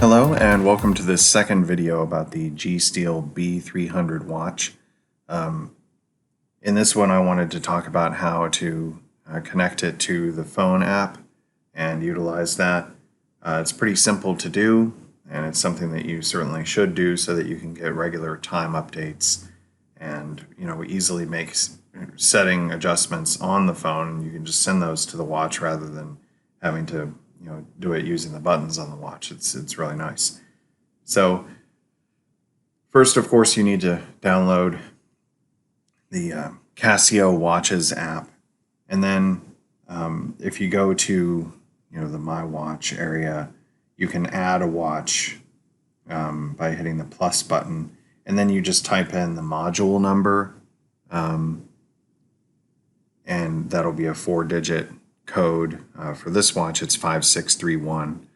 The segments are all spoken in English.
Hello and welcome to this second video about the G-Steel B300 watch. In this one I wanted to talk about how to connect it to the phone app and utilize that. It's pretty simple to do, and it's something that you certainly should do so that you can get regular time updates and easily make setting adjustments on the phone. You can just send those to the watch rather than having to do it using the buttons on the watch. It's really nice. So first, of course, you need to download the Casio watches app, and then if you go to the My Watch area, you can add a watch by hitting the plus button, and then you just type in the module number, and that'll be a 4-digit code. For this watch it's 5631,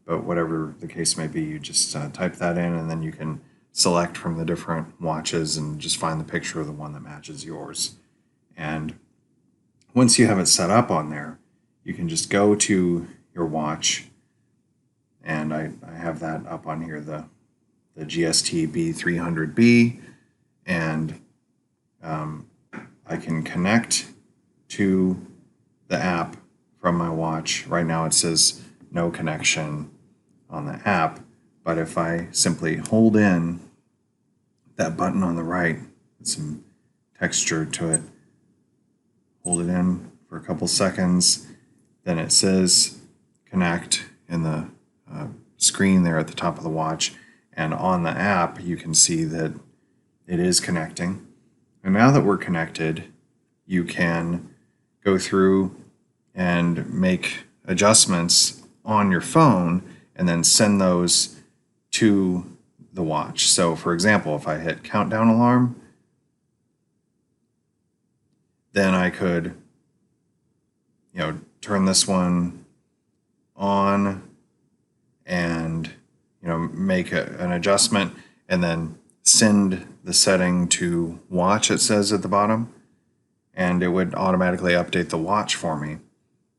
but whatever the case may be, you just type that in, and then you can select from the different watches and just find the picture of the one that matches yours. And once you have it set up on there, you can just go to your watch, and I have that up on here, the GST B300B, and I can connect to the app from my watch. Right now it says no connection on the app, but if I simply hold in that button on the right with some texture to it, hold it in for a couple seconds, then it says connect in the screen there at the top of the watch, and on the app you can see that it is connecting. And now that we're connected, you can go through and make adjustments on your phone and then send those to the watch. So for example, if I hit countdown alarm, then I could turn this one on and make an adjustment, and then send the setting to watch, it says at the bottom, and it would automatically update the watch for me.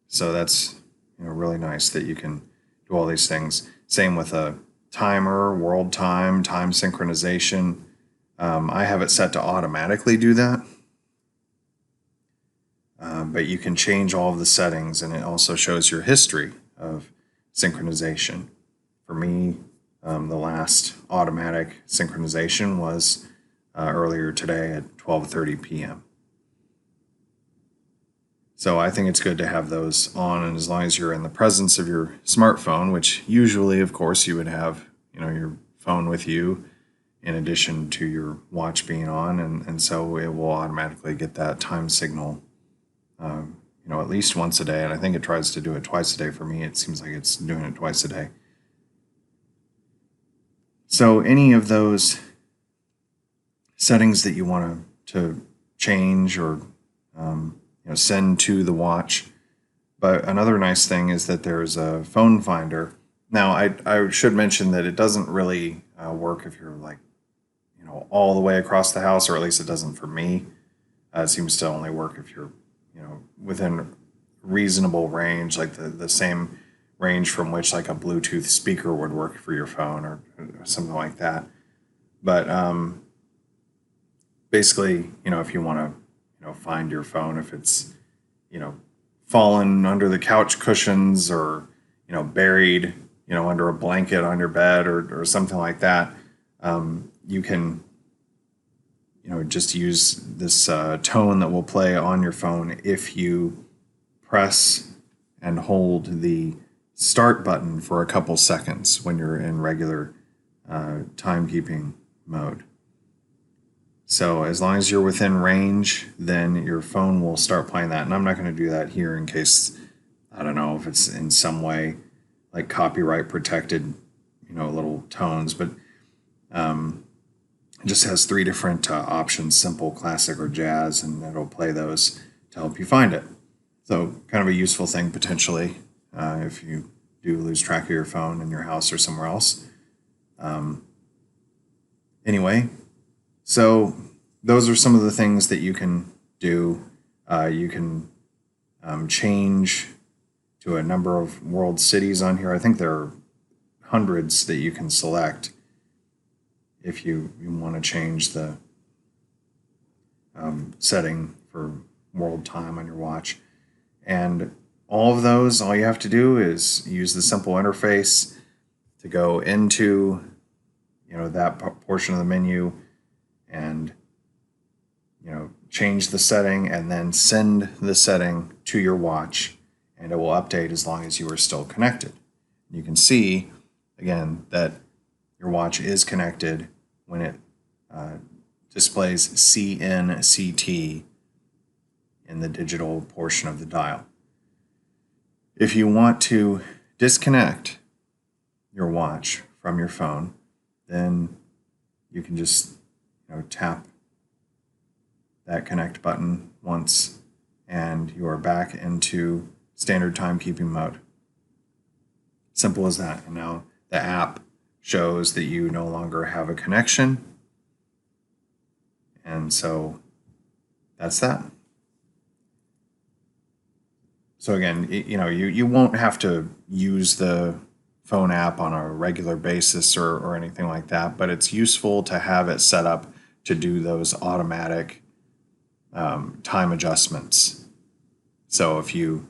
So that's really nice that you can do all these things. Same with a timer, world time, time synchronization. I have it set to automatically do that, but you can change all of the settings, and it also shows your history of synchronization. For me, the last automatic synchronization was earlier today at 12:30 p.m. So I think it's good to have those on, and as long as you're in the presence of your smartphone, which usually, of course, you would have your phone with you in addition to your watch being on, and so it will automatically get that time signal at least once a day, and I think it tries to do it twice a day. For me, it seems like it's doing it twice a day. So any of those settings that you want to change or send to the watch. But another nice thing is that there's a phone finder. Now I should mention that it doesn't really work if you're all the way across the house, or at least it doesn't for me. It seems to only work if you're within reasonable range, like the same range from which like a Bluetooth speaker would work for your phone, or something like that. But basically, if you want to find your phone, if it's fallen under the couch cushions, or buried under a blanket on your bed, or something like that, you can just use this tone that will play on your phone if you press and hold the start button for a couple seconds when you're in regular timekeeping mode. So as long as you're within range, then your phone will start playing that. And I'm not going to do that here in case, I don't know if it's in some way like copyright protected, little tones, but it just has 3 different options: simple, classic, or jazz, and it'll play those to help you find it. So kind of a useful thing potentially if you do lose track of your phone in your house or somewhere else. Anyway, so those are some of the things that you can do. You can change to a number of world cities on here. I think there are hundreds that you can select if you want to change the setting for world time on your watch. And all of those, all you have to do is use the simple interface to go into that portion of the menu and change the setting, and then send the setting to your watch, and it will update as long as you are still connected. You can see again that your watch is connected when it displays CNCT in the digital portion of the dial. If you want to disconnect your watch from your phone, then you can just tap that connect button once, and you are back into standard timekeeping mode. Simple as that. And now the app shows that you no longer have a connection, and so that's that. So again, you won't have to use the phone app on a regular basis or anything like that, but it's useful to have it set up to do those automatic time adjustments. So if you,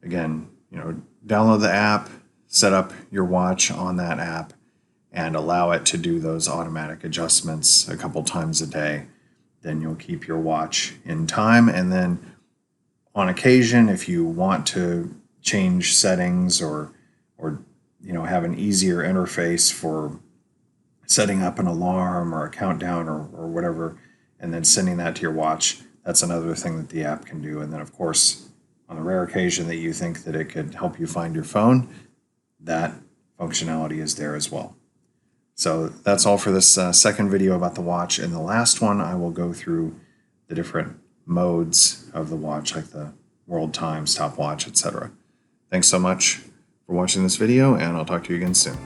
again, download the app, set up your watch on that app, and allow it to do those automatic adjustments a couple times a day, then you'll keep your watch in time. And then on occasion, if you want to change settings or have an easier interface for setting up an alarm or a countdown or whatever, and then sending that to your watch, that's another thing that the app can do. And then, of course, on the rare occasion that you think that it could help you find your phone, that functionality is there as well. So that's all for this second video about the watch. In the last one, I will go through the different modes of the watch, like the world time, stopwatch, etc. Thanks so much for watching this video, and I'll talk to you again soon.